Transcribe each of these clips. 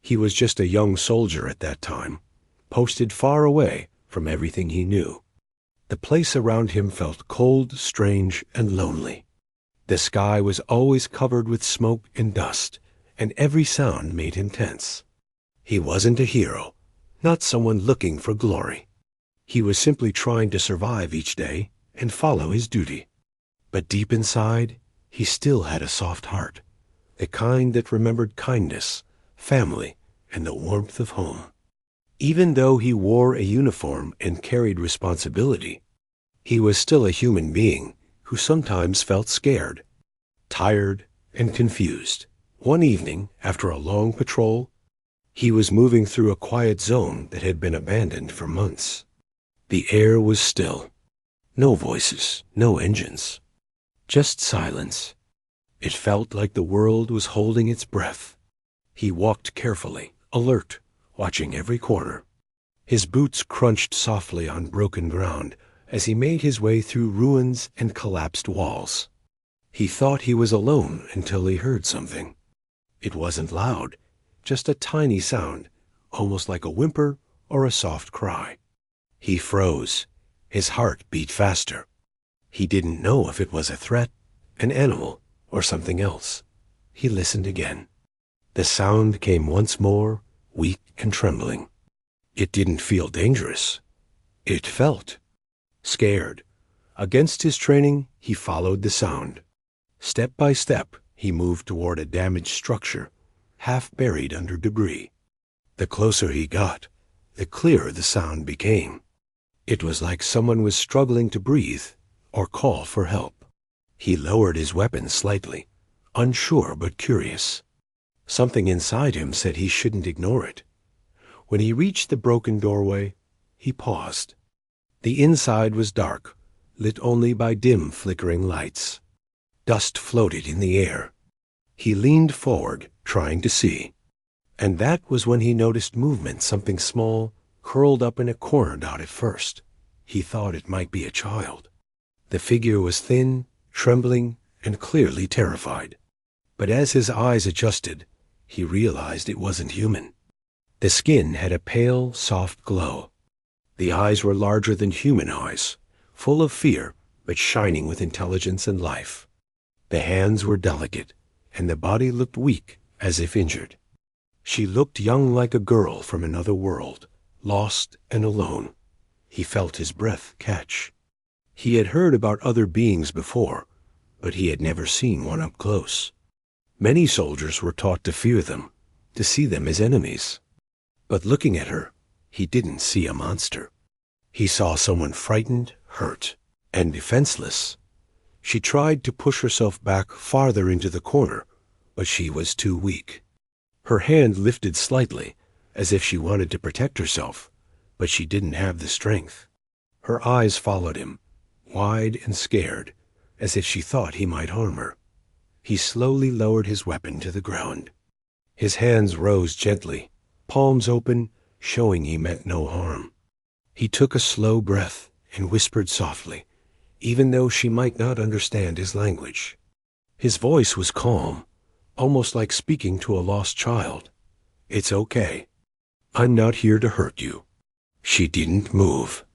He was just a young soldier at that time, posted far away from everything he knew. The place around him felt cold, strange, and lonely. The sky was always covered with smoke and dust, and every sound made him tense. He wasn't a hero, not someone looking for glory. He was simply trying to survive each day and follow his duty. But deep inside, he still had a soft heart, the kind that remembered kindness, family, and the warmth of home. Even though he wore a uniform and carried responsibility, he was still a human being who sometimes felt scared, tired, and confused. One evening, after a long patrol, he was moving through a quiet zone that had been abandoned for months. The air was still. No voices, no engines. Just silence. It felt like the world was holding its breath. He walked carefully, alert, watching every corner. His boots crunched softly on broken ground as he made his way through ruins and collapsed walls. He thought he was alone until he heard something. It wasn't loud, just a tiny sound, almost like a whimper or a soft cry. He froze. His heart beat faster. He didn't know if it was a threat, an animal, or something else. He listened again. The sound came once more, weak and trembling. It didn't feel dangerous. It felt scared. Against his training, he followed the sound. Step by step, he moved toward a damaged structure, half buried under debris. The closer he got, the clearer the sound became. It was like someone was struggling to breathe or call for help. He lowered his weapon slightly, unsure but curious. Something inside him said he shouldn't ignore it. When he reached the broken doorway, he paused. The inside was dark, lit only by dim flickering lights. Dust floated in the air. He leaned forward, trying to see. And that was when he noticed movement, something small, curled up in a corner dot at first. He thought it might be a child. The figure was thin, trembling, and clearly terrified. But as his eyes adjusted, he realized it wasn't human. The skin had a pale, soft glow. The eyes were larger than human eyes, full of fear, but shining with intelligence and life. The hands were delicate, and the body looked weak, as if injured. She looked young, like a girl from another world, lost and alone. He felt his breath catch. He had heard about other beings before, but he had never seen one up close. Many soldiers were taught to fear them, to see them as enemies. But looking at her, he didn't see a monster. He saw someone frightened, hurt, and defenseless. She tried to push herself back farther into the corner, but she was too weak. Her hand lifted slightly, as if she wanted to protect herself, but she didn't have the strength. Her eyes followed him, wide and scared, as if she thought he might harm her. He slowly lowered his weapon to the ground. His hands rose gently, palms open, showing he meant no harm. He took a slow breath and whispered softly, even though she might not understand his language. His voice was calm, almost like speaking to a lost child. "It's okay. I'm not here to hurt you." She didn't move.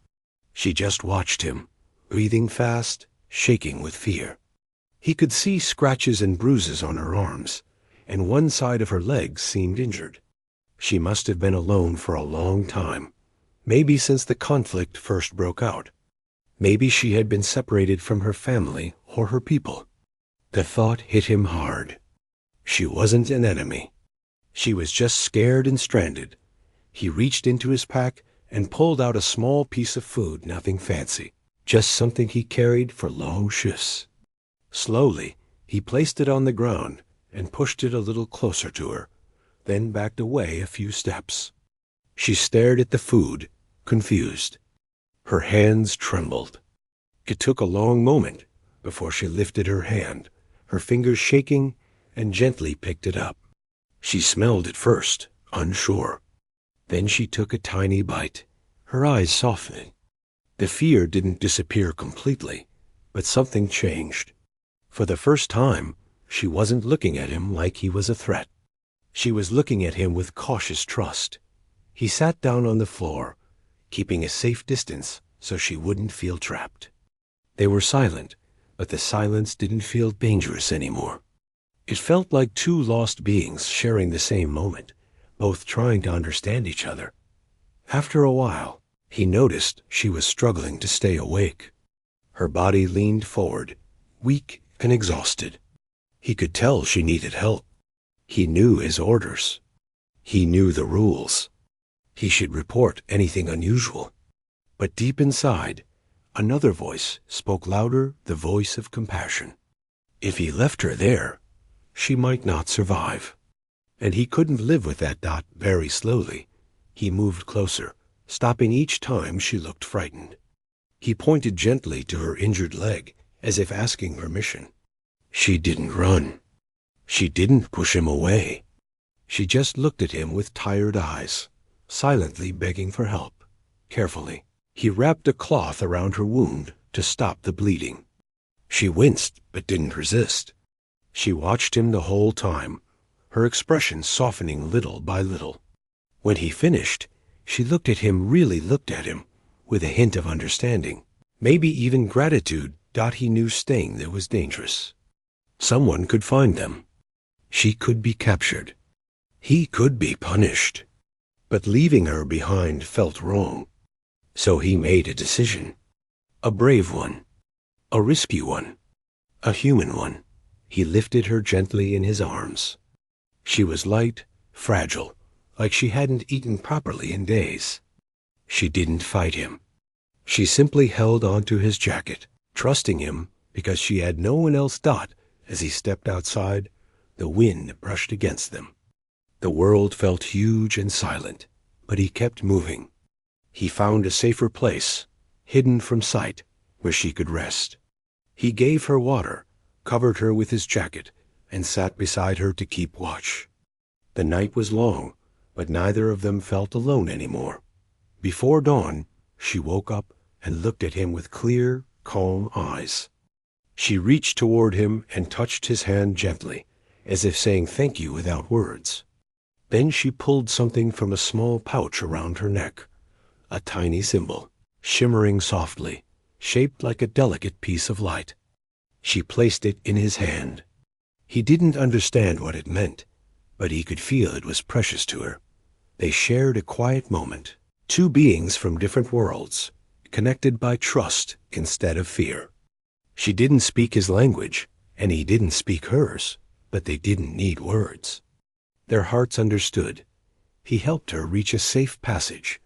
She just watched him, breathing fast, shaking with fear. He could see scratches and bruises on her arms, and one side of her legs seemed injured. She must have been alone for a long time, maybe since the conflict first broke out. Maybe she had been separated from her family or her people. The thought hit him hard. She wasn't an enemy. She was just scared and stranded. He reached into his pack and pulled out a small piece of food, nothing fancy, just something he carried for long shifts. Slowly, he placed it on the ground and pushed it a little closer to her, then backed away a few steps. She stared at the food, confused. Her hands trembled. It took a long moment before she lifted her hand, her fingers shaking, and gently picked it up. She smelled it first, unsure. Then she took a tiny bite, her eyes softening. The fear didn't disappear completely, but something changed. For the first time, she wasn't looking at him like he was a threat. She was looking at him with cautious trust. He sat down on the floor, keeping a safe distance so she wouldn't feel trapped. They were silent, but the silence didn't feel dangerous anymore. It felt like two lost beings sharing the same moment, both trying to understand each other. After a while, he noticed she was struggling to stay awake. Her body leaned forward, weak and exhausted. He could tell she needed help. He knew his orders. He knew the rules. He should report anything unusual. But deep inside, another voice spoke louder, the voice of compassion. If he left her there, she might not survive. And he couldn't live with that thought. Very slowly, he moved closer, stopping each time she looked frightened. He pointed gently to her injured leg, as if asking permission. She didn't run. She didn't push him away. She just looked at him with tired eyes, silently begging for help. Carefully, he wrapped a cloth around her wound to stop the bleeding. She winced but didn't resist. She watched him the whole time, her expression softening little by little. When he finished, she really looked at him, with a hint of understanding, maybe even gratitude. He knew staying there was dangerous. Someone could find them. She could be captured. He could be punished. But leaving her behind felt wrong. So he made a decision. A brave one. A risky one. A human one. He lifted her gently in his arms. She was light, fragile, like she hadn't eaten properly in days. She didn't fight him. She simply held onto his jacket, trusting him because she had no one else. As he stepped outside, the wind brushed against them. The world felt huge and silent, but he kept moving. He found a safer place, hidden from sight, where she could rest. He gave her water, covered her with his jacket, and sat beside her to keep watch. The night was long, but neither of them felt alone anymore. Before dawn, she woke up and looked at him with clear, calm eyes. She reached toward him and touched his hand gently, as if saying thank you without words. Then she pulled something from a small pouch around her neck, a tiny symbol, shimmering softly, shaped like a delicate piece of light. She placed it in his hand. He didn't understand what it meant, but he could feel it was precious to her. They shared a quiet moment, two beings from different worlds, connected by trust instead of fear. She didn't speak his language, and he didn't speak hers, but they didn't need words. Their hearts understood. He helped her reach a safe passage,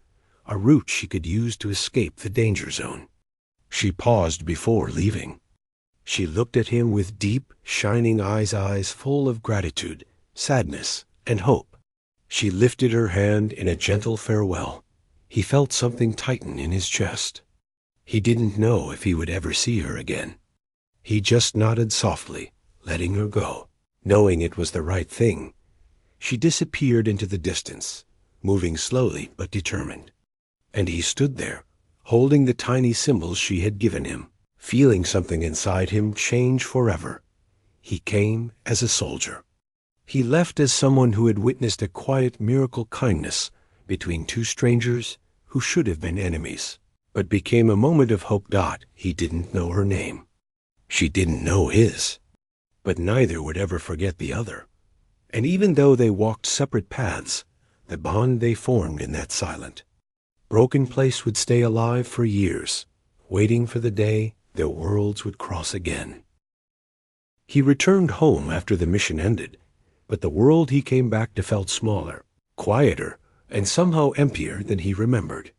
a route she could use to escape the danger zone. She paused before leaving. She looked at him with deep, shining eyes full of gratitude, sadness, and hope. She lifted her hand in a gentle farewell. He felt something tighten in his chest. He didn't know if he would ever see her again. He just nodded softly, letting her go, knowing it was the right thing. She disappeared into the distance, moving slowly but determined. And he stood there, holding the tiny symbols she had given him, feeling something inside him change forever. He came as a soldier. He left as someone who had witnessed a quiet miracle kindness between two strangers who should have been enemies, but became a moment of hope. He didn't know her name. She didn't know his. But neither would ever forget the other. And even though they walked separate paths, the bond they formed in that silent, broken place would stay alive for years, waiting for the day their worlds would cross again. He returned home after the mission ended, but the world he came back to felt smaller, quieter, and somehow emptier than he remembered.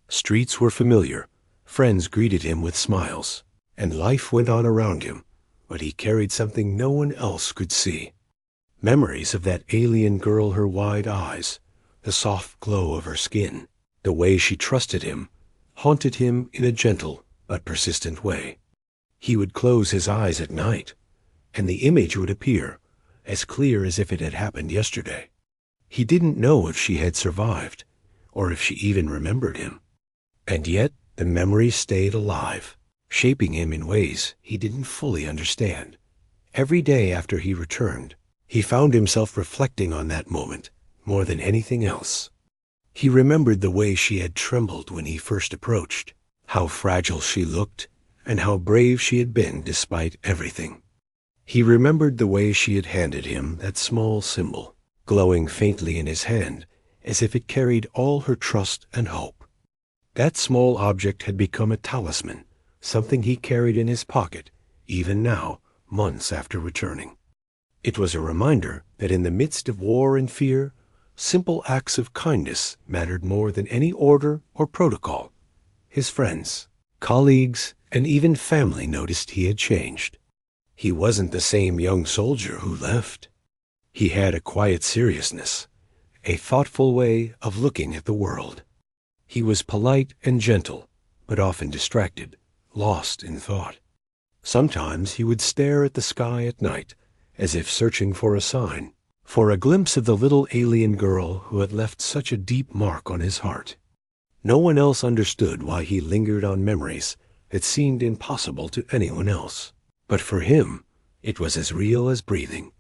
Streets were familiar, friends greeted him with smiles, and life went on around him, but he carried something no one else could see. Memories of that alien girl, her wide eyes, the soft glow of her skin, the way she trusted him, haunted him in a gentle but persistent way. He would close his eyes at night, and the image would appear, as clear as if it had happened yesterday. He didn't know if she had survived, or if she even remembered him. And yet the memory stayed alive, shaping him in ways he didn't fully understand. Every day after he returned, He found himself reflecting on that moment more than anything else. He remembered the way she had trembled when he first approached, how fragile she looked, and how brave she had been despite everything. He remembered the way she had handed him that small symbol, glowing faintly in his hand, as if it carried all her trust and hope. That small object had become a talisman, something he carried in his pocket, even now, months after returning. It was a reminder that in the midst of war and fear, simple acts of kindness mattered more than any order or protocol. His friends, colleagues, and even family noticed he had changed. He wasn't the same young soldier who left. He had a quiet seriousness, a thoughtful way of looking at the world. He was polite and gentle, but often distracted, lost in thought. Sometimes he would stare at the sky at night, as if searching for a sign, for a glimpse of the little alien girl who had left such a deep mark on his heart. No one else understood why he lingered on memories that seemed impossible to anyone else. But for him, it was as real as breathing.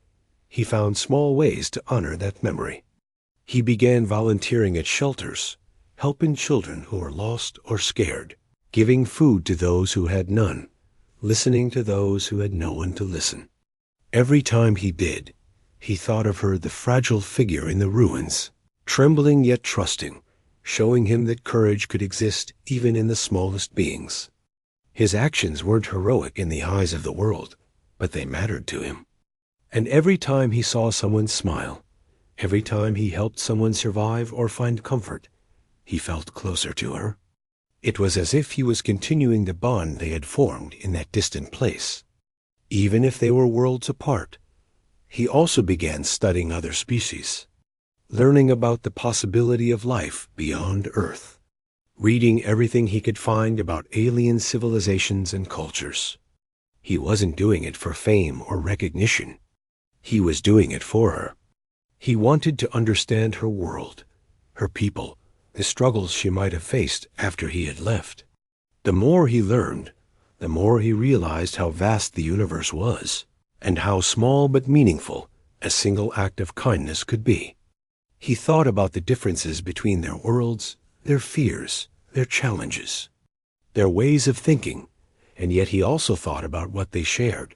He found small ways to honor that memory. He began volunteering at shelters, helping children who were lost or scared, giving food to those who had none, listening to those who had no one to listen. Every time he did, he thought of her, the fragile figure in the ruins, trembling yet trusting, showing him that courage could exist even in the smallest beings. His actions weren't heroic in the eyes of the world, but they mattered to him. And every time he saw someone smile, every time he helped someone survive or find comfort, he felt closer to her. It was as if he was continuing the bond they had formed in that distant place. Even if they were worlds apart, he also began studying other species, learning about the possibility of life beyond Earth, reading everything he could find about alien civilizations and cultures. He wasn't doing it for fame or recognition. He was doing it for her. He wanted to understand her world, her people, the struggles she might have faced after he had left. The more he learned, the more he realized how vast the universe was, and how small but meaningful a single act of kindness could be. He thought about the differences between their worlds, their fears, their challenges, their ways of thinking, and yet he also thought about what they shared: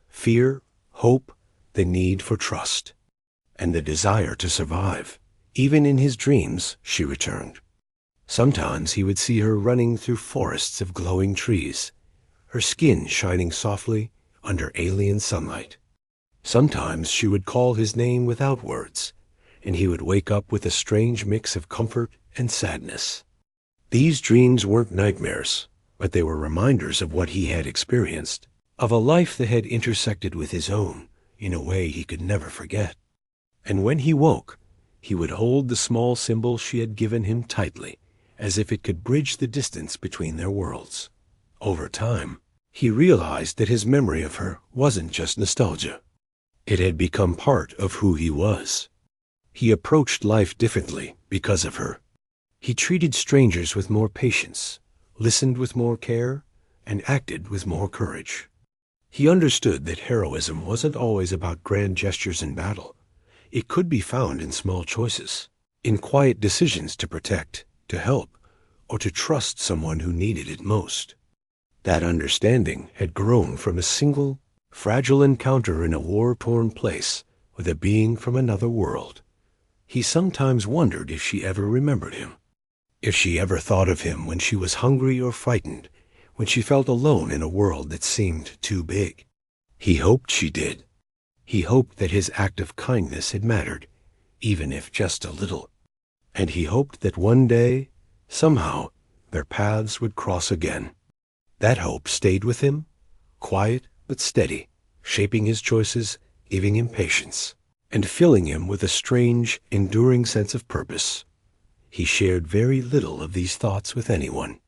fear, hope, the need for trust, and the desire to survive. Even in his dreams, she returned. Sometimes he would see her running through forests of glowing trees, her skin shining softly under alien sunlight. Sometimes she would call his name without words, and he would wake up with a strange mix of comfort and sadness. These dreams weren't nightmares, but they were reminders of what he had experienced, of a life that had intersected with his own in a way he could never forget. And when he woke, he would hold the small symbol she had given him tightly, as if it could bridge the distance between their worlds. Over time, he realized that his memory of her wasn't just nostalgia. It had become part of who he was. He approached life differently because of her. He treated strangers with more patience, listened with more care, and acted with more courage. He understood that heroism wasn't always about grand gestures in battle. It could be found in small choices, in quiet decisions to protect, to help, or to trust someone who needed it most. That understanding had grown from a single, fragile encounter in a war-torn place with a being from another world. He sometimes wondered if she ever remembered him, if she ever thought of him when she was hungry or frightened, when she felt alone in a world that seemed too big. He hoped she did. He hoped that his act of kindness had mattered, even if just a little. And he hoped that one day, somehow, their paths would cross again. That hope stayed with him, quiet but steady, shaping his choices, giving him patience, and filling him with a strange, enduring sense of purpose. He shared very little of these thoughts with anyone.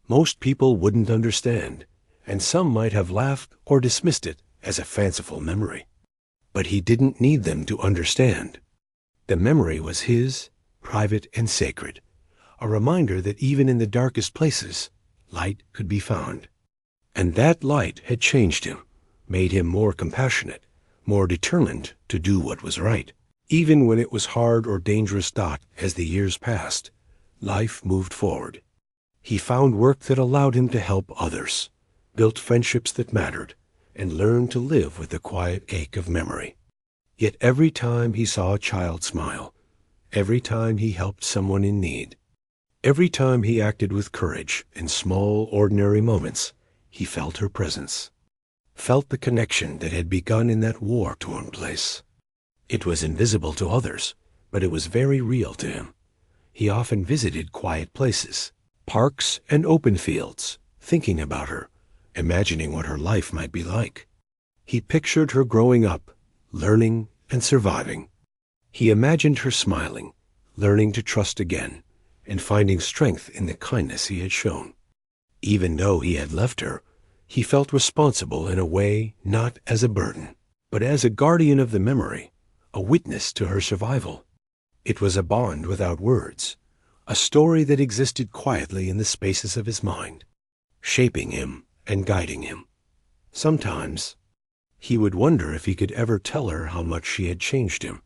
Most people wouldn't understand, and some might have laughed or dismissed it as a fanciful memory. But he didn't need them to understand. The memory was his, private and sacred, a reminder that even in the darkest places, light could be found. And that light had changed him, made him more compassionate, more determined to do what was right. Even when it was hard or dangerous. As the years passed, life moved forward. He found work that allowed him to help others, built friendships that mattered, and learned to live with the quiet ache of memory. Yet every time he saw a child smile, every time he helped someone in need, every time he acted with courage in small, ordinary moments, he felt her presence, felt the connection that had begun in that war-torn place. It was invisible to others, but it was very real to him. He often visited quiet places, parks and open fields, thinking about her, imagining what her life might be like. He pictured her growing up, learning and surviving. He imagined her smiling, learning to trust again, and finding strength in the kindness he had shown. Even though he had left her, he felt responsible in a way, not as a burden, but as a guardian of the memory, a witness to her survival. It was a bond without words, a story that existed quietly in the spaces of his mind, shaping him and guiding him. Sometimes he would wonder if he could ever tell her how much she had changed him,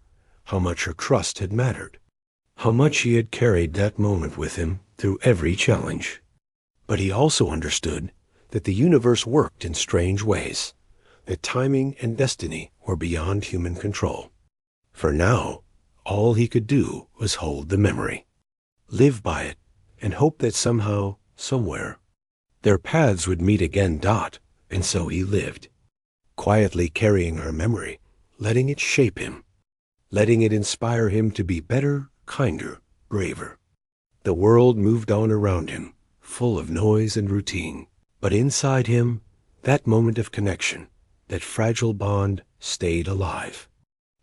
how much her trust had mattered, how much he had carried that moment with him through every challenge. But he also understood that the universe worked in strange ways, that timing and destiny were beyond human control. For now, all he could do was hold the memory, live by it, and hope that somehow, somewhere, their paths would meet again. And so he lived, quietly carrying her memory, letting it shape him, letting it inspire him to be better, kinder, braver. The world moved on around him, full of noise and routine, but inside him, that moment of connection, that fragile bond, stayed alive.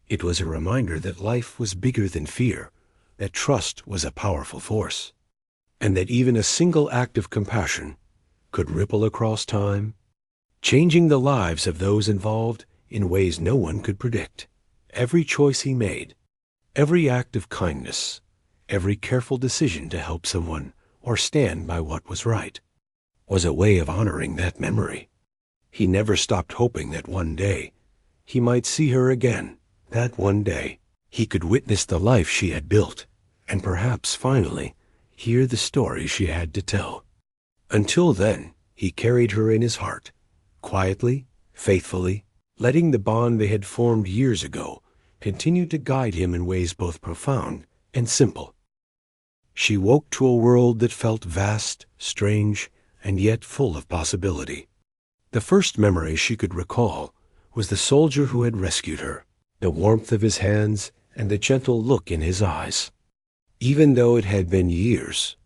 It was a reminder that life was bigger than fear, that trust was a powerful force, and that even a single act of compassion could ripple across time, changing the lives of those involved in ways no one could predict. Every choice he made, every act of kindness, every careful decision to help someone or stand by what was right, was a way of honoring that memory. He never stopped hoping that one day he might see her again, that one day he could witness the life she had built, and perhaps finally hear the story she had to tell. Until then, he carried her in his heart, quietly, faithfully, letting the bond they had formed years ago continue to guide him in ways both profound and simple. She woke to a world that felt vast, strange, and yet full of possibility. The first memory she could recall was the soldier who had rescued her, the warmth of his hands and the gentle look in his eyes. Even though it had been years,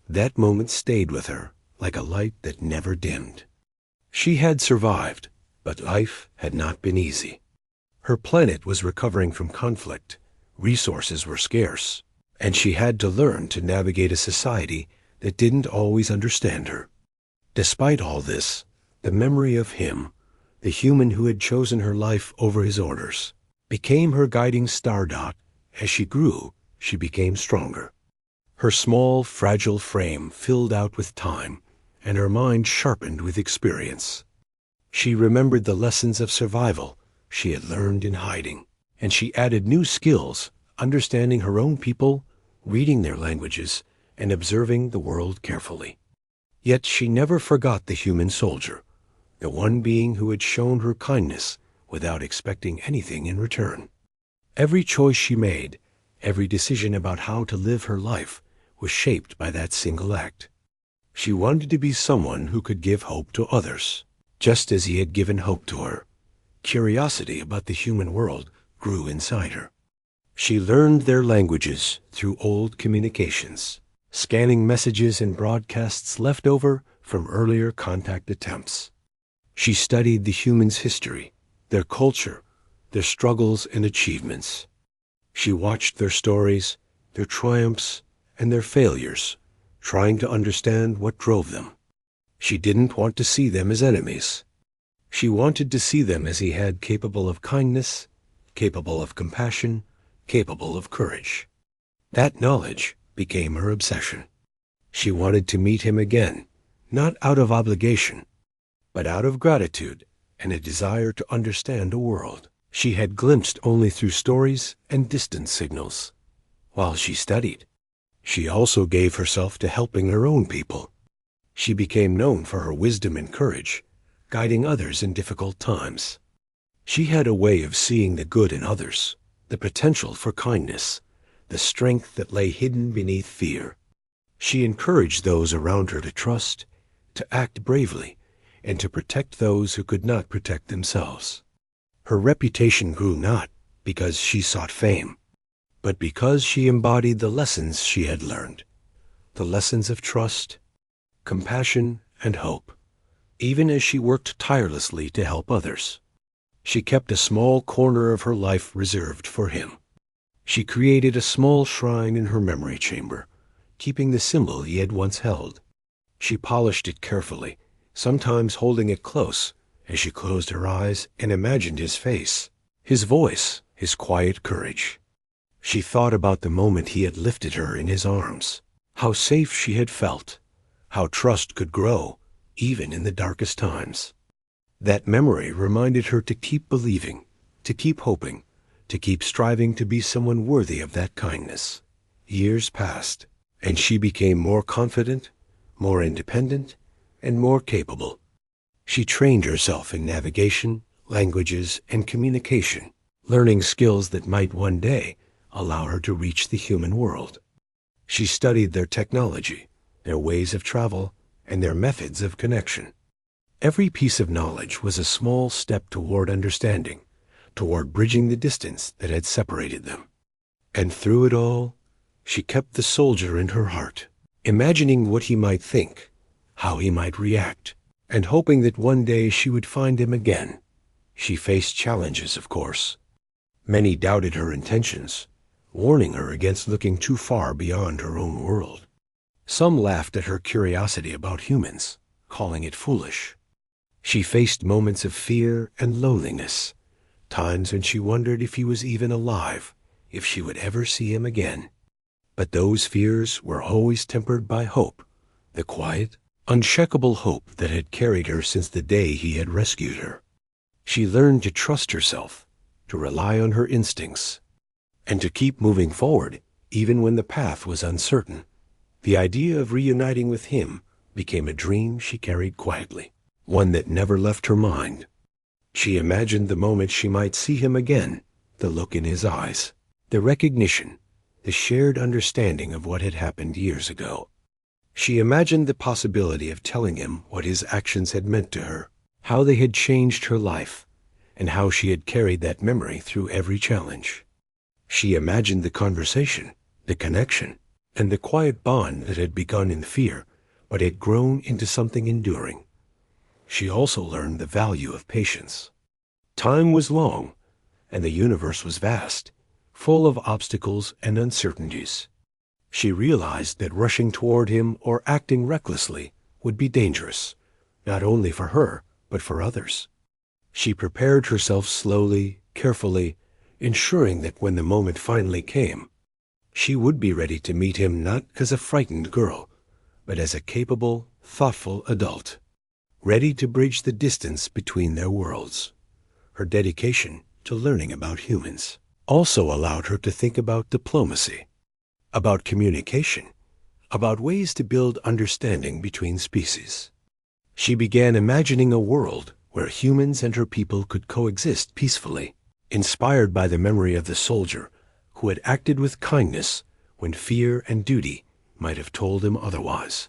that moment stayed with her like a light that never dimmed. She had survived, but life had not been easy. Her planet was recovering from conflict, resources were scarce, and she had to learn to navigate a society that didn't always understand her. Despite all this, the memory of him, the human who had chosen her life over his orders, became her guiding star. As she grew, she became stronger. Her small, fragile frame filled out with time, and her mind sharpened with experience. She remembered the lessons of survival she had learned in hiding, and she added new skills, understanding her own people, reading their languages, and observing the world carefully. Yet she never forgot the human soldier, the one being who had shown her kindness without expecting anything in return. Every choice she made, every decision about how to live her life, was shaped by that single act. She wanted to be someone who could give hope to others, just as he had given hope to her. Curiosity about the human world grew inside her. She learned their languages through old communications, scanning messages and broadcasts left over from earlier contact attempts. She studied the humans' history, their culture, their struggles and achievements. She watched their stories, their triumphs, and their failures, trying to understand what drove them. She didn't want to see them as enemies. She wanted to see them as he had, capable of kindness, capable of compassion, capable of courage. That knowledge became her obsession. She wanted to meet him again, not out of obligation, but out of gratitude and a desire to understand a world she had glimpsed only through stories and distant signals. While she studied, she also gave herself to helping her own people. She became known for her wisdom and courage, guiding others in difficult times. She had a way of seeing the good in others, the potential for kindness, the strength that lay hidden beneath fear. She encouraged those around her to trust, to act bravely, and to protect those who could not protect themselves. Her reputation grew not because she sought fame, but because she embodied the lessons she had learned, the lessons of trust, compassion, and hope. Even as she worked tirelessly to help others, she kept a small corner of her life reserved for him. She created a small shrine in her memory chamber, keeping the symbol he had once held. She polished it carefully, sometimes holding it close as she closed her eyes and imagined his face, his voice, his quiet courage. She thought about the moment he had lifted her in his arms, how safe she had felt, how trust could grow, even in the darkest times. That memory reminded her to keep believing, to keep hoping, to keep striving to be someone worthy of that kindness. Years passed, and she became more confident, more independent, and more capable. She trained herself in navigation, languages, and communication, learning skills that might one day allow her to reach the human world. She studied their technology, their ways of travel, and their methods of connection. Every piece of knowledge was a small step toward understanding, toward bridging the distance that had separated them. And through it all, she kept the soldier in her heart, imagining what he might think, how he might react, and hoping that one day she would find him again. She faced challenges, of course. Many doubted her intentions, warning her against looking too far beyond her own world. Some laughed at her curiosity about humans, calling it foolish. She faced moments of fear and loneliness, times when she wondered if he was even alive, if she would ever see him again. But those fears were always tempered by hope, the quiet, unshakable hope that had carried her since the day he had rescued her. She learned to trust herself, to rely on her instincts, and to keep moving forward even when the path was uncertain. The idea of reuniting with him became a dream she carried quietly, one that never left her mind. She imagined the moment she might see him again, the look in his eyes, the recognition, the shared understanding of what had happened years ago. She imagined the possibility of telling him what his actions had meant to her, how they had changed her life, and how she had carried that memory through every challenge. She imagined the conversation, the connection, and the quiet bond that had begun in fear, but had grown into something enduring. She also learned the value of patience. Time was long, and the universe was vast, full of obstacles and uncertainties. She realized that rushing toward him or acting recklessly would be dangerous, not only for her, but for others. She prepared herself slowly, carefully, ensuring that when the moment finally came, she would be ready to meet him not as a frightened girl, but as a capable, thoughtful adult, ready to bridge the distance between their worlds. Her dedication to learning about humans also allowed her to think about diplomacy, about communication, about ways to build understanding between species. She began imagining a world where humans and her people could coexist peacefully, inspired by the memory of the soldier who had acted with kindness when fear and duty might have told him otherwise.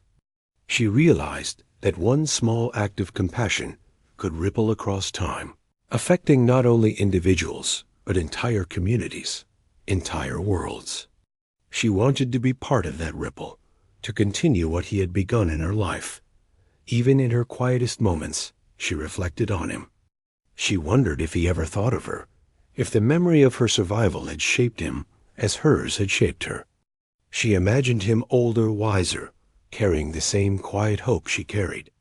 She realized that one small act of compassion could ripple across time, affecting not only individuals, but entire communities, entire worlds. She wanted to be part of that ripple, to continue what he had begun in her life. Even in her quietest moments, she reflected on him. She wondered if he ever thought of her, if the memory of her survival had shaped him as hers had shaped her. She imagined him older, wiser, carrying the same quiet hope she carried.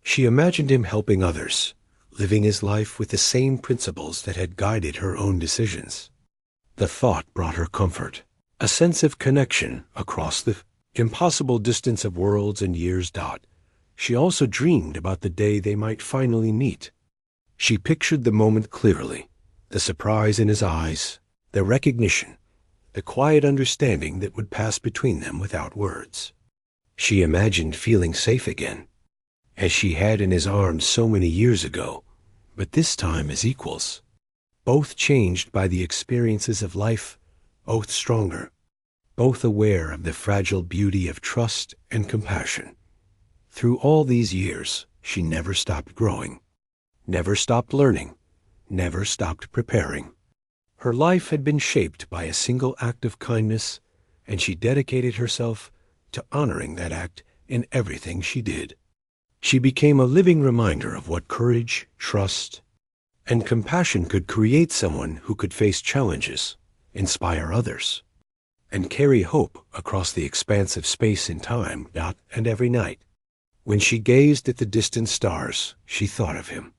She imagined him helping others, living his life with the same principles that had guided her own decisions. The thought brought her comfort, a sense of connection across the impossible distance of worlds and years. She also dreamed about the day they might finally meet. She pictured the moment clearly, The surprise in his eyes, the recognition, the quiet understanding that would pass between them without words. She imagined feeling safe again, as she had in his arms so many years ago, but this time as equals. Both changed by the experiences of life, both stronger, both aware of the fragile beauty of trust and compassion. Through all these years, she never stopped growing, never stopped learning, never stopped preparing. Her life had been shaped by a single act of kindness, and she dedicated herself to honoring that act in everything she did. She became a living reminder of what courage, trust, and compassion could create: someone who could face challenges, inspire others, and carry hope across the expanse of space and time. And every night, when she gazed at the distant stars, she thought of him.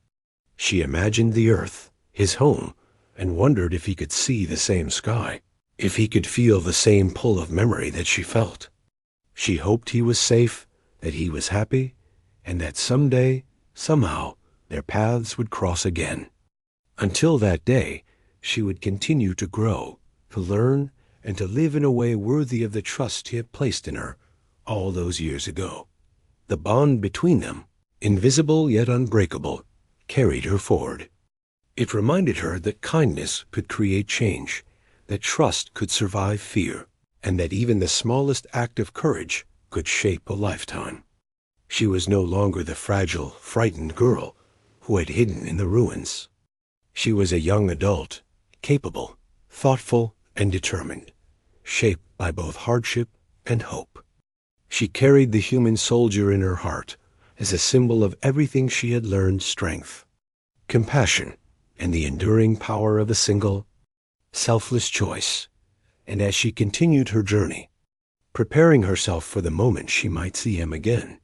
She imagined the earth, his home, and wondered if he could see the same sky, if he could feel the same pull of memory that she felt. She hoped he was safe, that he was happy, and that someday, somehow, their paths would cross again. Until that day, she would continue to grow, to learn, and to live in a way worthy of the trust he had placed in her all those years ago. The bond between them, invisible yet unbreakable, carried her forward. It reminded her that kindness could create change, that trust could survive fear, and that even the smallest act of courage could shape a lifetime. She was no longer the fragile, frightened girl who had hidden in the ruins. She was a young adult, capable, thoughtful, and determined, shaped by both hardship and hope. She carried the human soldier in her heart as a symbol of everything she had learned: strength, compassion, and the enduring power of a single, selfless choice. And as she continued her journey, preparing herself for the moment she might see him again,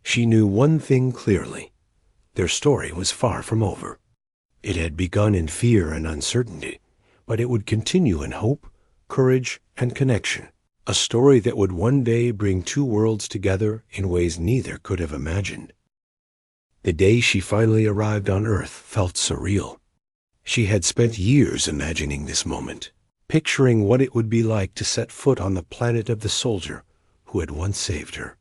she knew one thing clearly: their story was far from over. It had begun in fear and uncertainty, but it would continue in hope, courage, and connection, a story that would one day bring two worlds together in ways neither could have imagined. The day she finally arrived on Earth felt surreal. She had spent years imagining this moment, picturing what it would be like to set foot on the planet of the soldier who had once saved her.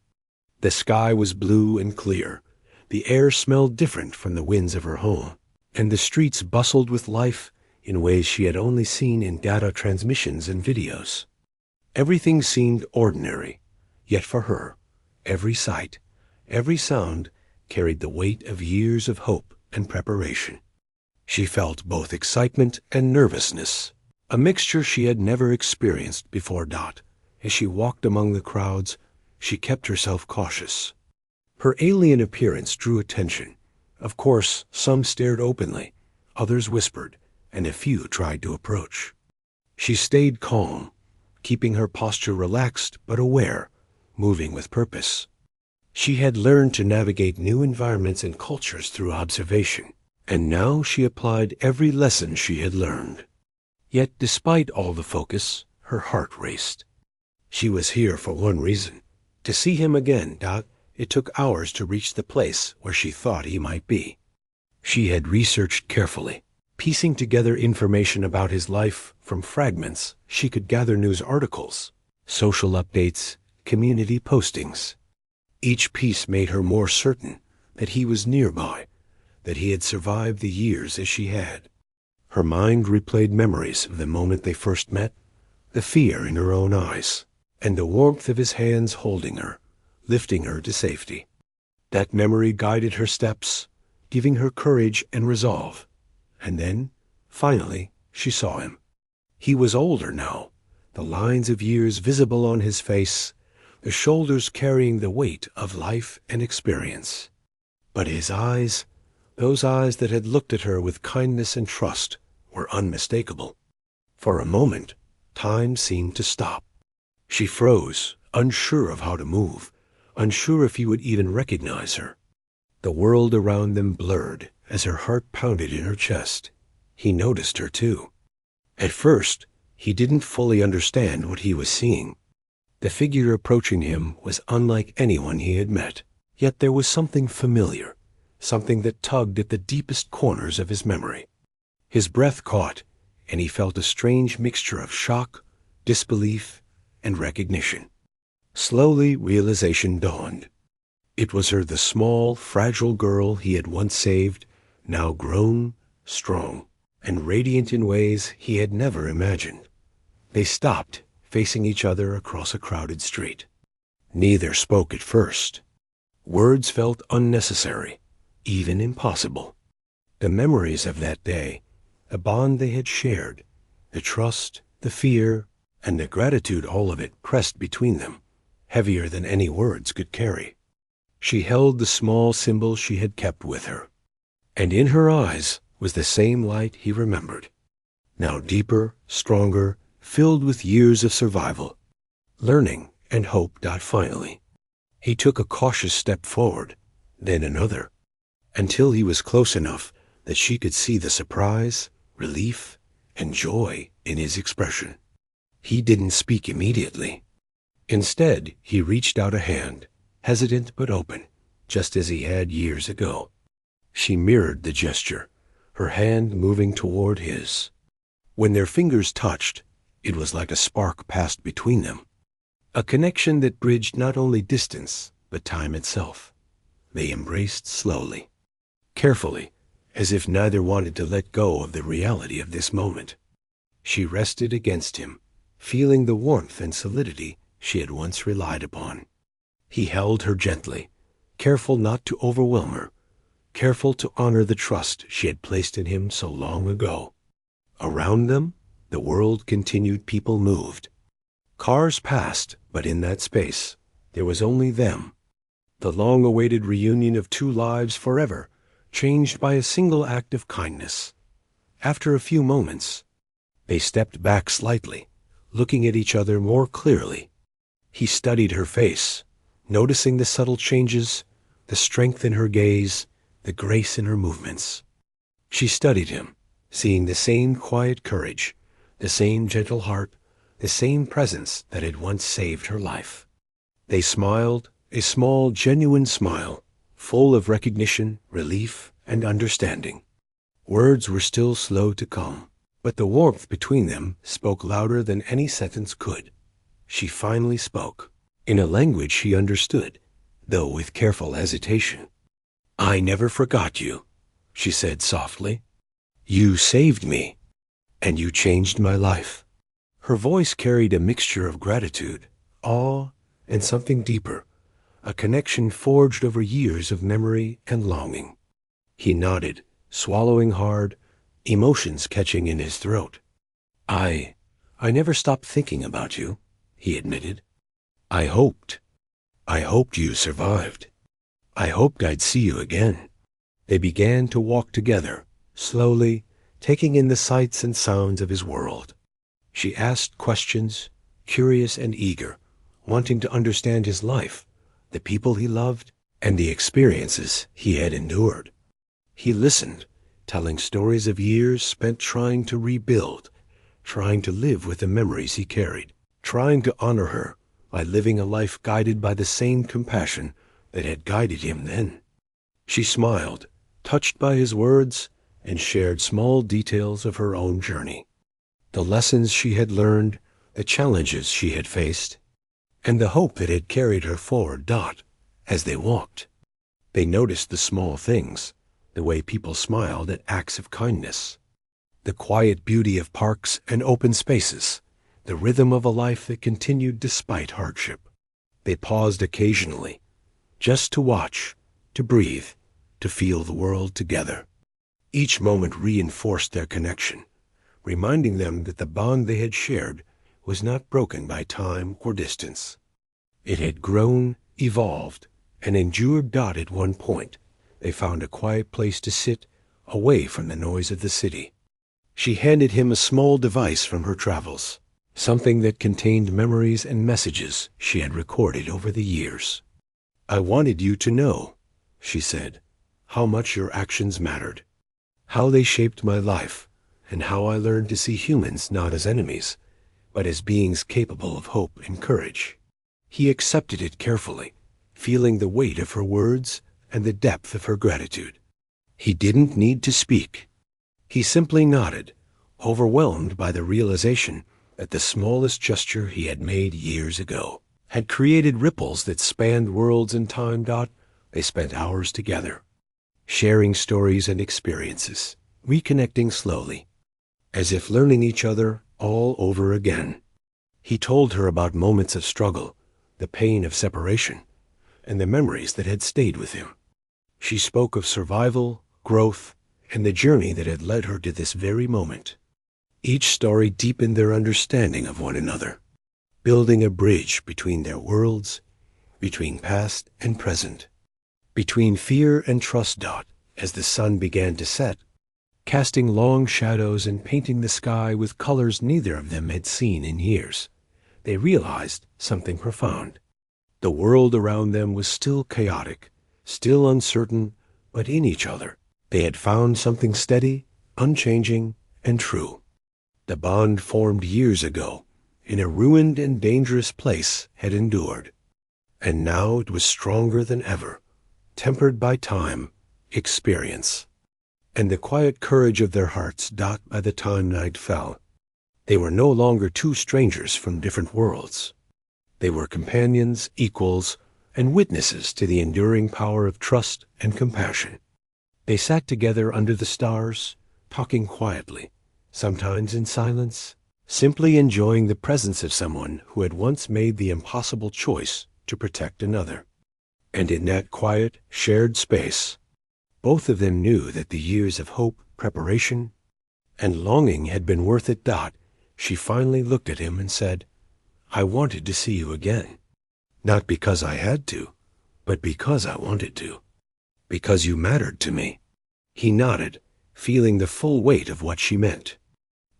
The sky was blue and clear, the air smelled different from the winds of her home, and the streets bustled with life in ways she had only seen in data transmissions and videos. Everything seemed ordinary, yet for her, every sight, every sound carried the weight of years of hope and preparation. She felt both excitement and nervousness, a mixture she had never experienced before. As she walked among the crowds, she kept herself cautious. Her alien appearance drew attention. Of course, some stared openly, others whispered, and a few tried to approach. She stayed calm, keeping her posture relaxed but aware, moving with purpose. She had learned to navigate new environments and cultures through observation, and now she applied every lesson she had learned. Yet despite all the focus, her heart raced. She was here for one reason: to see him again. It took hours to reach the place where she thought he might be. She had researched carefully, piecing together information about his life from fragments she could gather: news articles, social updates, community postings. Each piece made her more certain that he was nearby, that he had survived the years as she had. Her mind replayed memories of the moment they first met, the fear in her own eyes, and the warmth of his hands holding her, lifting her to safety. That memory guided her steps, giving her courage and resolve. And then, finally, she saw him. He was older now, the lines of years visible on his face, the shoulders carrying the weight of life and experience. But his eyes, those eyes that had looked at her with kindness and trust, were unmistakable. For a moment, time seemed to stop. She froze, unsure of how to move, unsure if he would even recognize her. The world around them blurred as her heart pounded in her chest. He noticed her too. At first, he didn't fully understand what he was seeing. The figure approaching him was unlike anyone he had met, yet there was something familiar, something that tugged at the deepest corners of his memory. His breath caught, and he felt a strange mixture of shock, disbelief, and recognition. Slowly, realization dawned. It was her, the small, fragile girl he had once saved, now grown, strong, and radiant in ways he had never imagined. They stopped, facing each other across a crowded street. Neither spoke at first. Words felt unnecessary, even impossible. The memories of that day, the bond they had shared, the trust, the fear, and the gratitude, all of it pressed between them, heavier than any words could carry. She held the small symbol she had kept with her, and in her eyes was the same light he remembered, now deeper, stronger, filled with years of survival, learning, and hope. Finally, he took a cautious step forward, then another, until he was close enough that she could see the surprise, relief, and joy in his expression. He didn't speak immediately. Instead, he reached out a hand, hesitant but open, just as he had years ago. She mirrored the gesture, her hand moving toward his. When their fingers touched, it was like a spark passed between them, a connection that bridged not only distance, but time itself. They embraced slowly, carefully, as if neither wanted to let go of the reality of this moment. She rested against him, feeling the warmth and solidity she had once relied upon. He held her gently, careful not to overwhelm her, careful to honor the trust she had placed in him so long ago. Around them, the world continued. People moved. Cars passed, but in that space, there was only them. The long-awaited reunion of two lives forever, changed by a single act of kindness. After a few moments, they stepped back slightly, looking at each other more clearly. He studied her face, noticing the subtle changes, the strength in her gaze, the grace in her movements. She studied him, seeing the same quiet courage, the same gentle heart, the same presence that had once saved her life. They smiled, a small, genuine smile, full of recognition, relief, and understanding. Words were still slow to come, but the warmth between them spoke louder than any sentence could. She finally spoke, in a language she understood, though with careful hesitation. "I never forgot you," she said softly. "You saved me, and you changed my life." Her voice carried a mixture of gratitude, awe, and something deeper, a connection forged over years of memory and longing. He nodded, swallowing hard, emotions catching in his throat. I never stopped thinking about you," he admitted. I hoped you survived. I hoped I'd see you again." They began to walk together, slowly, taking in the sights and sounds of his world. She asked questions, curious and eager, wanting to understand his life, the people he loved, and the experiences he had endured. He listened, telling stories of years spent trying to rebuild, trying to live with the memories he carried, trying to honor her by living a life guided by the same compassion that had guided him then. She smiled, touched by his words, and shared small details of her own journey. The lessons she had learned, the challenges she had faced, and the hope that had carried her forward. As they walked, they noticed the small things, the way people smiled at acts of kindness, the quiet beauty of parks and open spaces, the rhythm of a life that continued despite hardship. They paused occasionally, just to watch, to breathe, to feel the world together. Each moment reinforced their connection, reminding them that the bond they had shared was not broken by time or distance. It had grown, evolved, and endured. At one point, they found a quiet place to sit, away from the noise of the city. She handed him a small device from her travels, something that contained memories and messages she had recorded over the years. "I wanted you to know," she said, "how much your actions mattered, how they shaped my life, and how I learned to see humans not as enemies, but as beings capable of hope and courage." He accepted it carefully, feeling the weight of her words and the depth of her gratitude. He didn't need to speak. He simply nodded, overwhelmed by the realization that the smallest gesture he had made years ago had created ripples that spanned worlds and time. They spent hours together, sharing stories and experiences, reconnecting slowly, as if learning each other all over again. He told her about moments of struggle, the pain of separation, and the memories that had stayed with him. She spoke of survival, growth, and the journey that had led her to this very moment. Each story deepened their understanding of one another, building a bridge between their worlds, between past and present, between fear and trust. As the sun began to set, casting long shadows and painting the sky with colors neither of them had seen in years, they realized something profound. The world around them was still chaotic, still uncertain, but in each other they had found something steady, unchanging, and true. The bond formed years ago in a ruined and dangerous place had endured, and now it was stronger than ever, tempered by time, experience, and the quiet courage of their hearts. By the time night fell, they were no longer two strangers from different worlds. They were companions, equals, and witnesses to the enduring power of trust and compassion. They sat together under the stars, talking quietly, sometimes in silence, simply enjoying the presence of someone who had once made the impossible choice to protect another. And in that quiet, shared space, both of them knew that the years of hope, preparation, and longing had been worth it. She finally looked at him and said, "I wanted to see you again. Not because I had to, but because I wanted to. Because you mattered to me." He nodded, feeling the full weight of what she meant,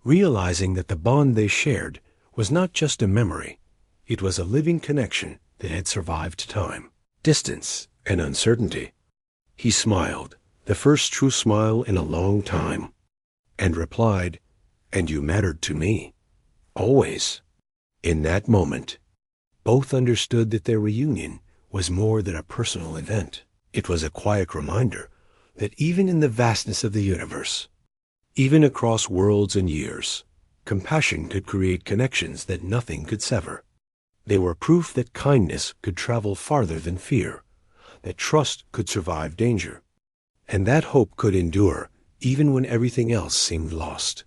realizing that the bond they shared was not just a memory. It was a living connection that had survived time, distance, and uncertainty. He smiled, the first true smile in a long time, and replied, "And you mattered to me. Always." In that moment, both understood that their reunion was more than a personal event. It was a quiet reminder that even in the vastness of the universe, even across worlds and years, compassion could create connections that nothing could sever. They were proof that kindness could travel farther than fear, that trust could survive danger, and that hope could endure even when everything else seemed lost.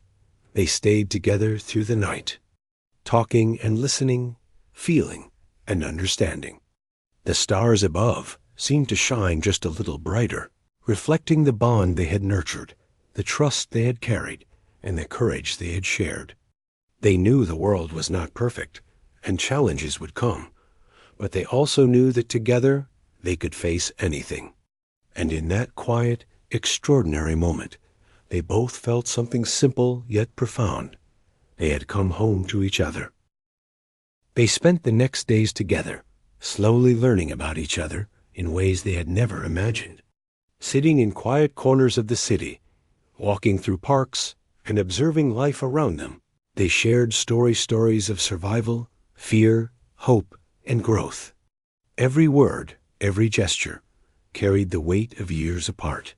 They stayed together through the night, talking and listening, feeling and understanding. The stars above seemed to shine just a little brighter, reflecting the bond they had nurtured, the trust they had carried, and the courage they had shared. They knew the world was not perfect, and challenges would come, but they also knew that together they could face anything. And in that quiet, extraordinary moment, they both felt something simple yet profound. They had come home to each other. They spent the next days together, slowly learning about each other in ways they had never imagined. Sitting in quiet corners of the city, walking through parks, and observing life around them, they shared stories of survival, fear, hope, and growth. Every word, every gesture, carried the weight of years apart.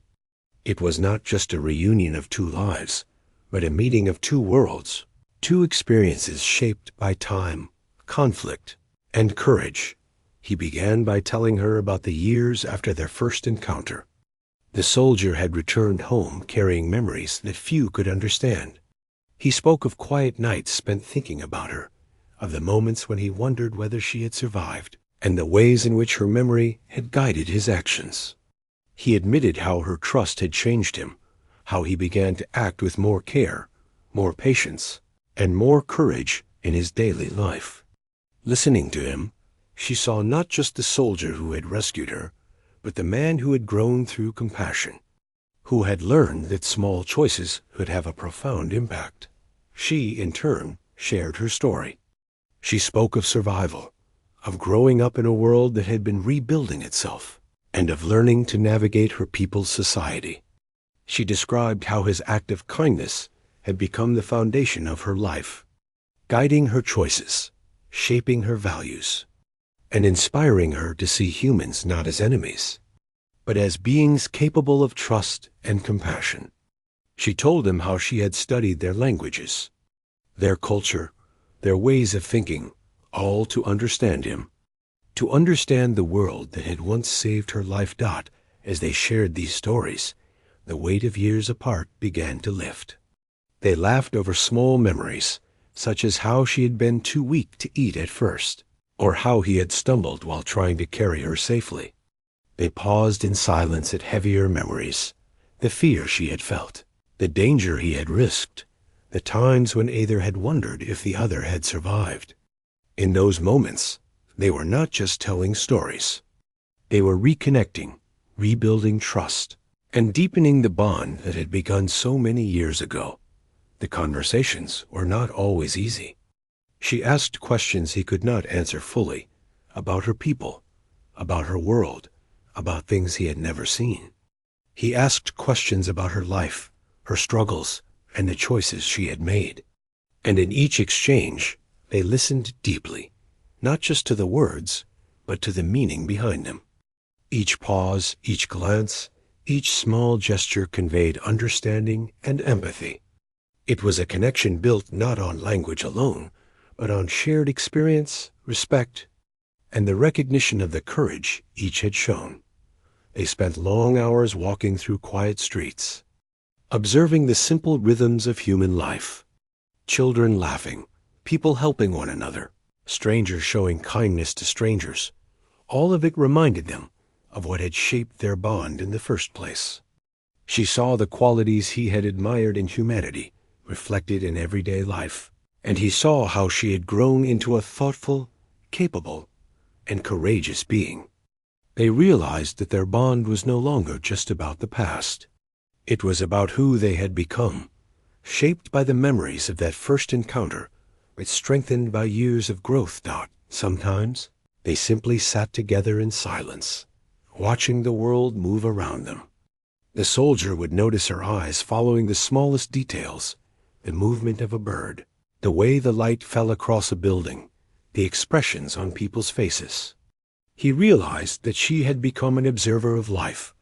It was not just a reunion of two lives, but a meeting of two worlds, two experiences shaped by time, conflict, and courage. He began by telling her about the years after their first encounter. The soldier had returned home carrying memories that few could understand. He spoke of quiet nights spent thinking about her, of the moments when he wondered whether she had survived, and the ways in which her memory had guided his actions. He admitted how her trust had changed him, how he began to act with more care, more patience, and more courage in his daily life. Listening to him, she saw not just the soldier who had rescued her, but the man who had grown through compassion, who had learned that small choices could have a profound impact. She, in turn, shared her story. She spoke of survival, of growing up in a world that had been rebuilding itself, and of learning to navigate her people's society. She described how his act of kindness had become the foundation of her life, guiding her choices, shaping her values, and inspiring her to see humans not as enemies, but as beings capable of trust and compassion. She told him how she had studied their languages, their culture, their ways of thinking, all to understand him, to understand the world that had once saved her life. As they shared these stories, the weight of years apart began to lift. They laughed over small memories, such as how she had been too weak to eat at first, or how he had stumbled while trying to carry her safely. They paused in silence at heavier memories, the fear she had felt, the danger he had risked, the times when either had wondered if the other had survived. In those moments, they were not just telling stories. They were reconnecting, rebuilding trust, and deepening the bond that had begun so many years ago. The conversations were not always easy. She asked questions he could not answer fully, about her people, about her world, about things he had never seen. He asked questions about her life, her struggles, and the choices she had made. And in each exchange, they listened deeply, not just to the words, but to the meaning behind them. Each pause, each glance, each small gesture conveyed understanding and empathy. It was a connection built not on language alone, but on shared experience, respect, and the recognition of the courage each had shown. They spent long hours walking through quiet streets, observing the simple rhythms of human life. Children laughing, people helping one another, strangers showing kindness to strangers. All of it reminded them of what had shaped their bond in the first place. She saw the qualities he had admired in humanity reflected in everyday life, and he saw how she had grown into a thoughtful, capable, and courageous being. They realized that their bond was no longer just about the past. It was about who they had become, shaped by the memories of that first encounter, but strengthened by years of growth. Sometimes they simply sat together in silence, watching the world move around them. The soldier would notice her eyes following the smallest details, the movement of a bird, the way the light fell across a building, the expressions on people's faces. He realized that she had become an observer of life,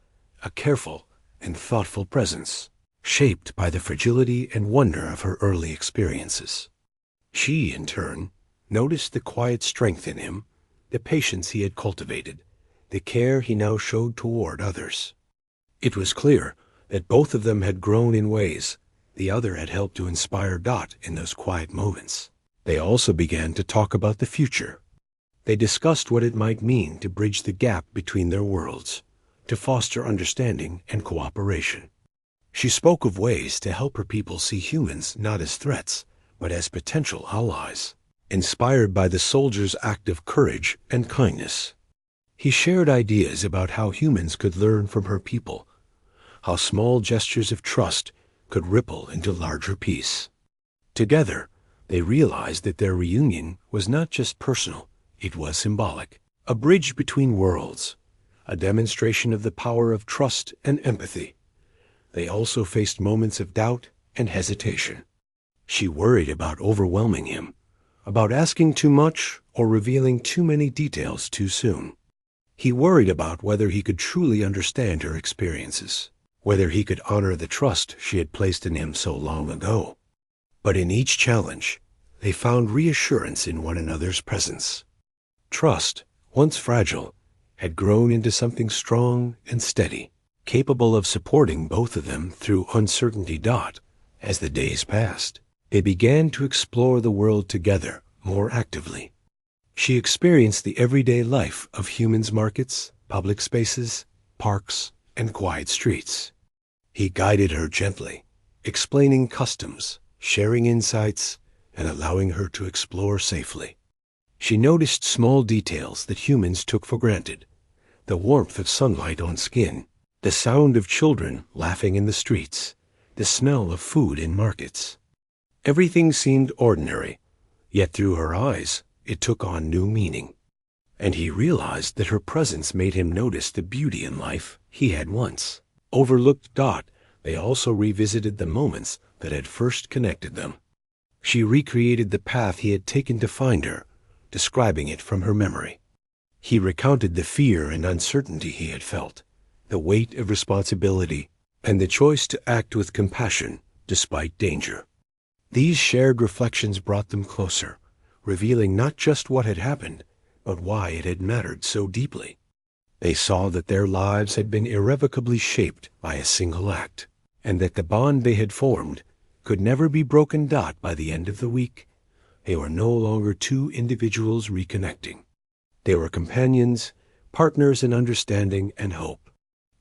a careful and thoughtful presence, shaped by the fragility and wonder of her early experiences. She, in turn, noticed the quiet strength in him, the patience he had cultivated, the care he now showed toward others. It was clear that both of them had grown in ways the other had helped to inspire. In those quiet moments, they also began to talk about the future. They discussed what it might mean to bridge the gap between their worlds, to foster understanding and cooperation. She spoke of ways to help her people see humans not as threats, but as potential allies, inspired by the soldier's act of courage and kindness. He shared ideas about how humans could learn from her people, how small gestures of trust could ripple into larger peace. Together, they realized that their reunion was not just personal, it was symbolic, a bridge between worlds, a demonstration of the power of trust and empathy. They also faced moments of doubt and hesitation. She worried about overwhelming him, about asking too much or revealing too many details too soon. He worried about whether he could truly understand her experiences, whether he could honor the trust she had placed in him so long ago. But in each challenge, they found reassurance in one another's presence. Trust, once fragile, had grown into something strong and steady, capable of supporting both of them through uncertainty. As the days passed, they began to explore the world together more actively. She experienced the everyday life of humans' markets, public spaces, parks, and quiet streets. He guided her gently, explaining customs, sharing insights, and allowing her to explore safely. She noticed small details that humans took for granted, the warmth of sunlight on skin, the sound of children laughing in the streets, the smell of food in markets. Everything seemed ordinary, yet through her eyes it took on new meaning. And he realized that her presence made him notice the beauty in life he had once overlooked. They also revisited the moments that had first connected them. She recreated the path he had taken to find her, describing it from her memory. He recounted the fear and uncertainty he had felt, the weight of responsibility, and the choice to act with compassion despite danger. These shared reflections brought them closer, revealing not just what had happened, but why it had mattered so deeply. They saw that their lives had been irrevocably shaped by a single act, and that the bond they had formed could never be broken. By the end of the week, they were no longer two individuals reconnecting. They were companions, partners in understanding and hope.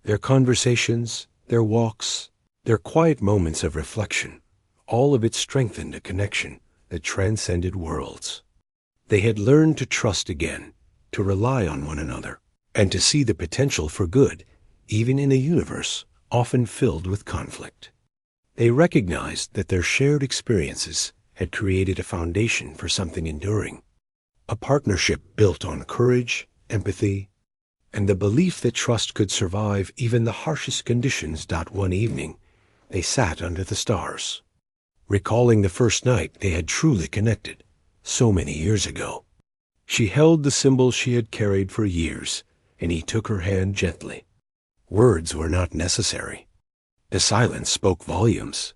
Their conversations, their walks, their quiet moments of reflection, all of it strengthened a connection that transcended worlds. They had learned to trust again, to rely on one another, and to see the potential for good, even in a universe often filled with conflict. They recognized that their shared experiences had created a foundation for something enduring, a partnership built on courage, empathy, and the belief that trust could survive even the harshest conditions. One evening, they sat under the stars, recalling the first night they had truly connected, so many years ago. She held the symbol she had carried for years, and he took her hand gently. Words were not necessary. The silence spoke volumes.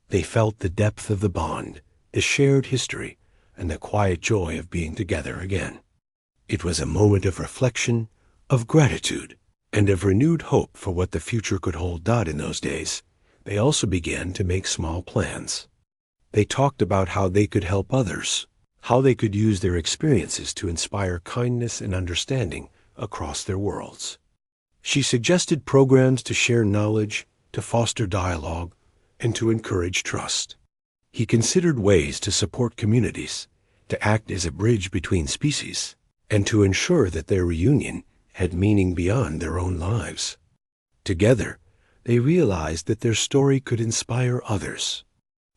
They felt the depth of the bond, the shared history, and the quiet joy of being together again. It was a moment of reflection, of gratitude, and of renewed hope for what the future could hold. In those days, they also began to make small plans. They talked about how they could help others, how they could use their experiences to inspire kindness and understanding across their worlds. She suggested programs to share knowledge, to foster dialogue, and to encourage trust. He considered ways to support communities, to act as a bridge between species, and to ensure that their reunion had meaning beyond their own lives. Together, they realized that their story could inspire others,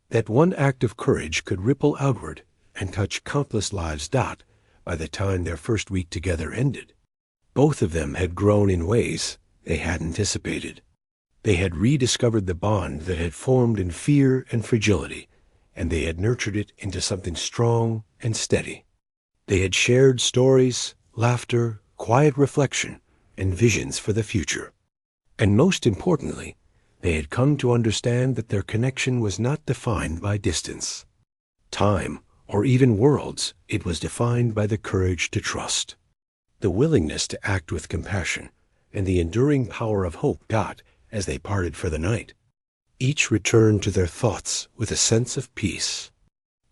that one act of courage could ripple outward and touch countless lives. By the time their first week together ended, both of them had grown in ways they hadn't anticipated. They had rediscovered the bond that had formed in fear and fragility, and they had nurtured it into something strong and steady. They had shared stories, laughter, quiet reflection, and visions for the future. And most importantly, they had come to understand that their connection was not defined by distance, time, or even worlds. It was defined by the courage to trust, the willingness to act with compassion, and the enduring power of hope. As they parted for the night, each returned to their thoughts with a sense of peace.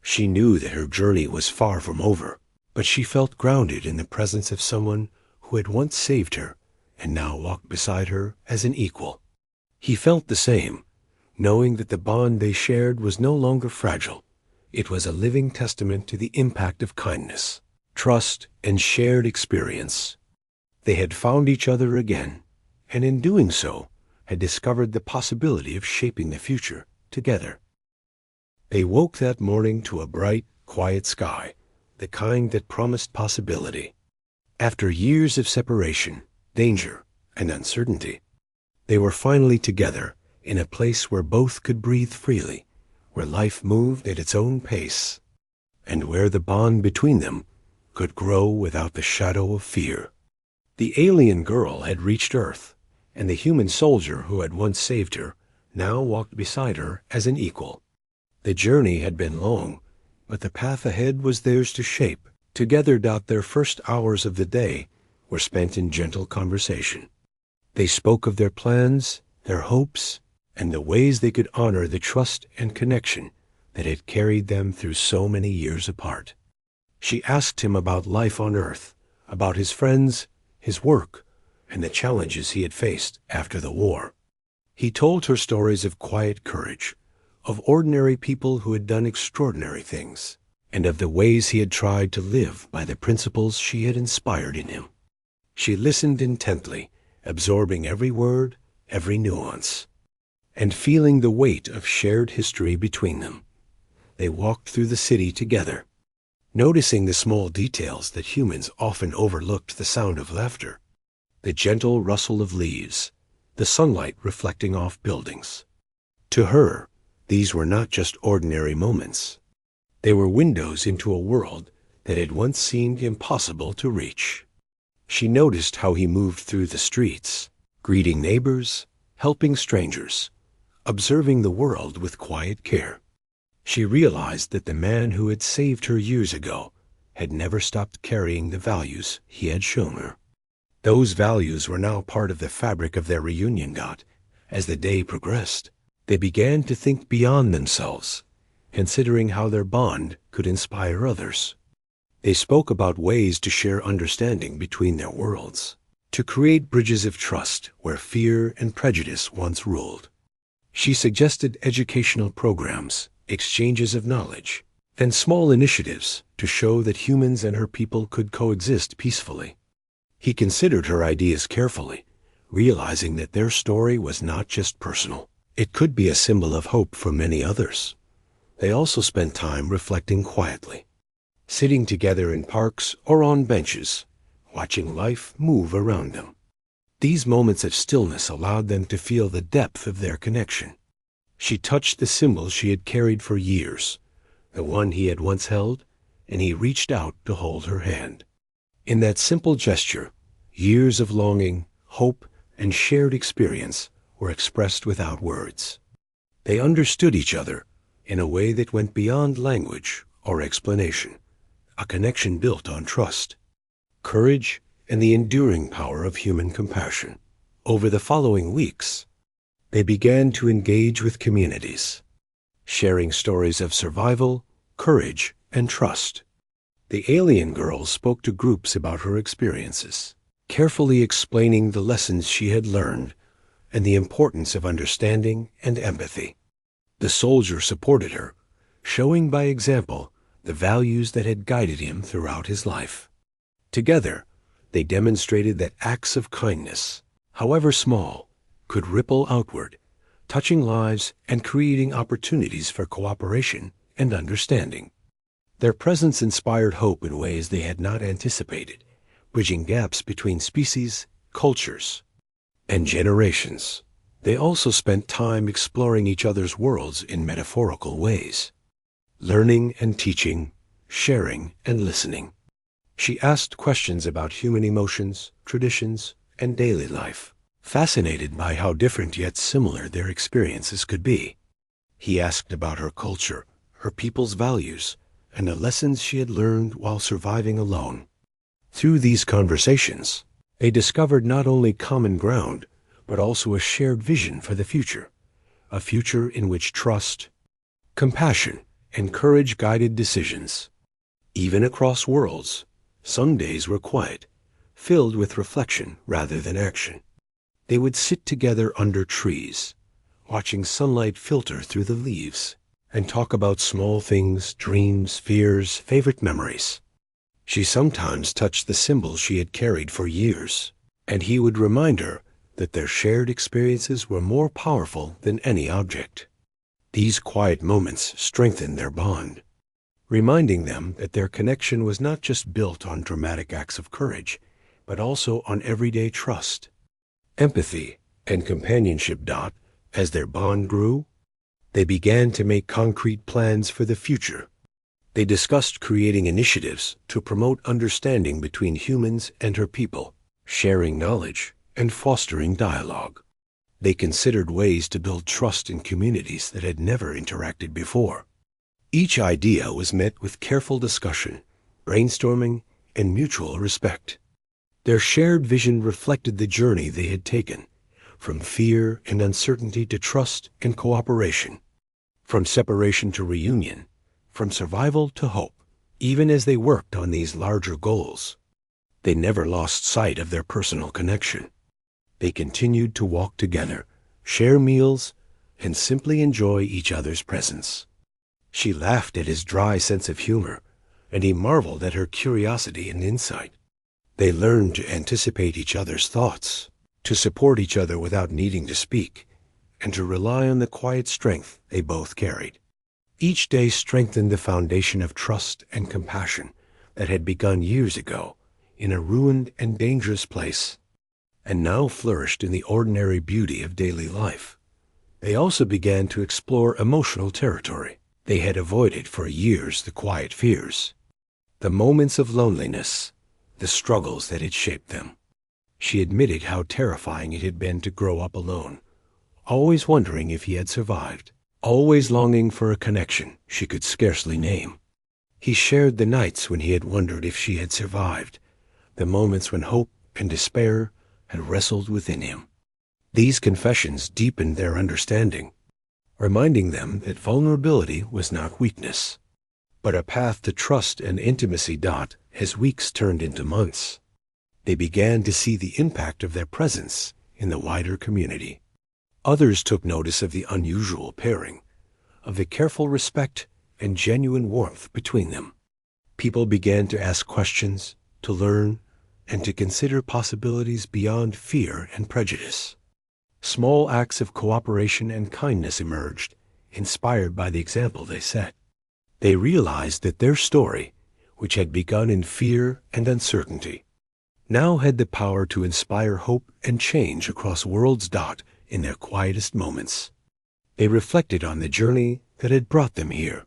She knew that her journey was far from over, but she felt grounded in the presence of someone who had once saved her and now walked beside her as an equal. He felt the same, knowing that the bond they shared was no longer fragile. It was a living testament to the impact of kindness, trust, and shared experience. They had found each other again, and in doing so, had discovered the possibility of shaping the future together. They woke that morning to a bright, quiet sky, the kind that promised possibility. After years of separation, danger, and uncertainty, they were finally together in a place where both could breathe freely, where life moved at its own pace, and where the bond between them could grow without the shadow of fear. The alien girl had reached Earth, and the human soldier who had once saved her now walked beside her as an equal. The journey had been long, but the path ahead was theirs to shape. Together. Their first hours of the day were spent in gentle conversation. They spoke of their plans, their hopes, and the ways they could honor the trust and connection that had carried them through so many years apart. She asked him about life on Earth, about his friends, his work, and the challenges he had faced after the war. He told her stories of quiet courage, of ordinary people who had done extraordinary things, and of the ways he had tried to live by the principles she had inspired in him. She listened intently, absorbing every word, every nuance, and feeling the weight of shared history between them. They walked through the city together, noticing the small details that humans often overlooked: the sound of laughter, the gentle rustle of leaves, the sunlight reflecting off buildings. To her, these were not just ordinary moments. They were windows into a world that had once seemed impossible to reach. She noticed how he moved through the streets, greeting neighbors, helping strangers, observing the world with quiet care. She realized that the man who had saved her years ago had never stopped carrying the values he had shown her. Those values were now part of the fabric of their reunion. As the day progressed, they began to think beyond themselves, considering how their bond could inspire others. They spoke about ways to share understanding between their worlds, to create bridges of trust where fear and prejudice once ruled. She suggested educational programs, exchanges of knowledge, and small initiatives to show that humans and her people could coexist peacefully. He considered her ideas carefully, realizing that their story was not just personal. It could be a symbol of hope for many others. They also spent time reflecting quietly, sitting together in parks or on benches, watching life move around them. These moments of stillness allowed them to feel the depth of their connection. She touched the symbol she had carried for years, the one he had once held, and he reached out to hold her hand. In that simple gesture, years of longing, hope, and shared experience were expressed without words. They understood each other in a way that went beyond language or explanation, a connection built on trust, courage, and the enduring power of human compassion. Over the following weeks, they began to engage with communities, sharing stories of survival, courage, and trust. The alien girl spoke to groups about her experiences, carefully explaining the lessons she had learned and the importance of understanding and empathy. The soldier supported her, showing by example the values that had guided him throughout his life. Together, they demonstrated that acts of kindness, however small, could ripple outward, touching lives and creating opportunities for cooperation and understanding. Their presence inspired hope in ways they had not anticipated, bridging gaps between species, cultures, and generations. They also spent time exploring each other's worlds in metaphorical ways, learning and teaching, sharing and listening. She asked questions about human emotions, traditions, and daily life, fascinated by how different yet similar their experiences could be. He asked about her culture, her people's values, and the lessons she had learned while surviving alone. Through these conversations, they discovered not only common ground, but also a shared vision for the future, a future in which trust, compassion, and courage guided decisions. Even across worlds, some days were quiet, filled with reflection rather than action. They would sit together under trees, watching sunlight filter through the leaves, and talk about small things, dreams, fears, favorite memories. She sometimes touched the symbol she had carried for years, and he would remind her that their shared experiences were more powerful than any object. These quiet moments strengthened their bond, reminding them that their connection was not just built on dramatic acts of courage, but also on everyday trust, empathy, and companionship. As their bond grew, they began to make concrete plans for the future. They discussed creating initiatives to promote understanding between humans and her people, sharing knowledge and fostering dialogue. They considered ways to build trust in communities that had never interacted before. Each idea was met with careful discussion, brainstorming, and mutual respect. Their shared vision reflected the journey they had taken, from fear and uncertainty to trust and cooperation, from separation to reunion, from survival to hope. Even as they worked on these larger goals, they never lost sight of their personal connection. They continued to walk together, share meals, and simply enjoy each other's presence. She laughed at his dry sense of humor, and he marveled at her curiosity and insight. They learned to anticipate each other's thoughts, to support each other without needing to speak, and to rely on the quiet strength they both carried. Each day strengthened the foundation of trust and compassion that had begun years ago in a ruined and dangerous place, and now flourished in the ordinary beauty of daily life. They also began to explore emotional territory. They had avoided for years the quiet fears, the moments of loneliness, the struggles that had shaped them. She admitted how terrifying it had been to grow up alone, always wondering if he had survived, always longing for a connection she could scarcely name. He shared the nights when he had wondered if she had survived, the moments when hope and despair had wrestled within him. These confessions deepened their understanding, reminding them that vulnerability was not weakness, but a path to trust and intimacy. As weeks turned into months, they began to see the impact of their presence in the wider community. Others took notice of the unusual pairing, of the careful respect and genuine warmth between them. People began to ask questions, to learn, and to consider possibilities beyond fear and prejudice. Small acts of cooperation and kindness emerged, inspired by the example they set. They realized that their story, which had begun in fear and uncertainty, now had the power to inspire hope and change across worlds. In their quietest moments, they reflected on the journey that had brought them here.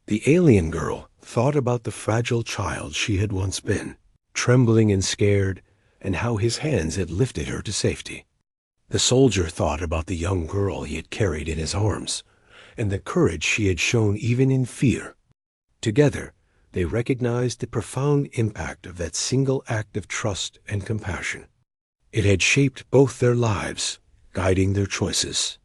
The alien girl thought about the fragile child she had once been, trembling and scared, and how his hands had lifted her to safety. The soldier thought about the young girl he had carried in his arms, and the courage she had shown even in fear. Together, they recognized the profound impact of that single act of trust and compassion. It had shaped both their lives, guiding their choices,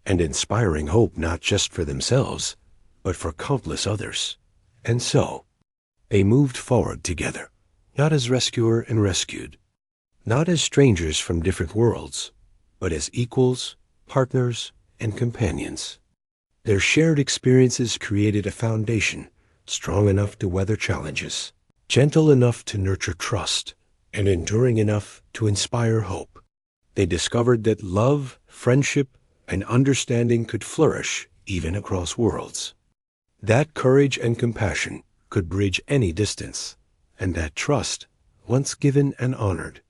and inspiring hope not just for themselves, but for countless others. And so, they moved forward together, not as rescuer and rescued, not as strangers from different worlds, but as equals, partners, and companions. Their shared experiences created a foundation strong enough to weather challenges, gentle enough to nurture trust, and enduring enough to inspire hope. They discovered that love, friendship, and understanding could flourish even across worlds. That courage and compassion could bridge any distance, and that trust, once given and honored,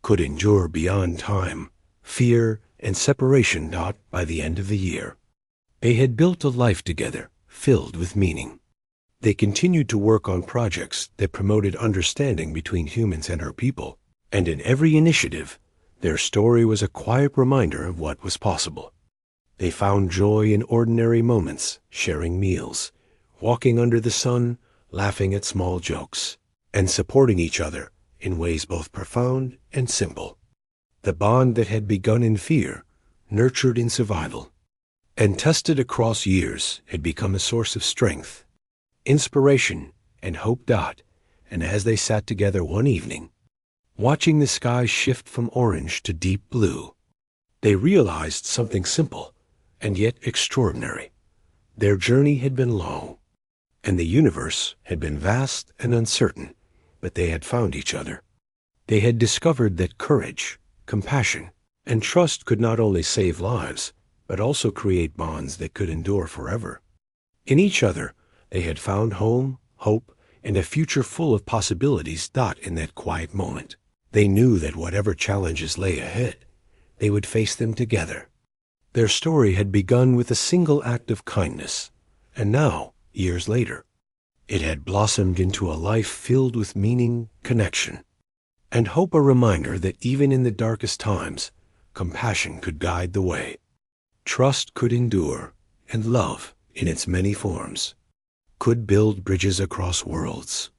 could endure beyond time, fear, and separation. By the end of the year, they had built a life together filled with meaning. They continued to work on projects that promoted understanding between humans and our people, and in every initiative, their story was a quiet reminder of what was possible. They found joy in ordinary moments, sharing meals, walking under the sun, laughing at small jokes, and supporting each other in ways both profound and simple. The bond that had begun in fear, nurtured in survival, and tested across years had become a source of strength, inspiration, and hope. And as they sat together one evening, watching the sky shift from orange to deep blue, they realized something simple and yet extraordinary. Their journey had been long, and the universe had been vast and uncertain, but they had found each other. They had discovered that courage, compassion, and trust could not only save lives, but also create bonds that could endure forever. In each other, they had found home, hope, and a future full of possibilities. In that quiet moment, they knew that whatever challenges lay ahead, they would face them together. Their story had begun with a single act of kindness, and now, years later, it had blossomed into a life filled with meaning, connection, and hope, a reminder that even in the darkest times, compassion could guide the way. Trust could endure, and love, in its many forms, could build bridges across worlds.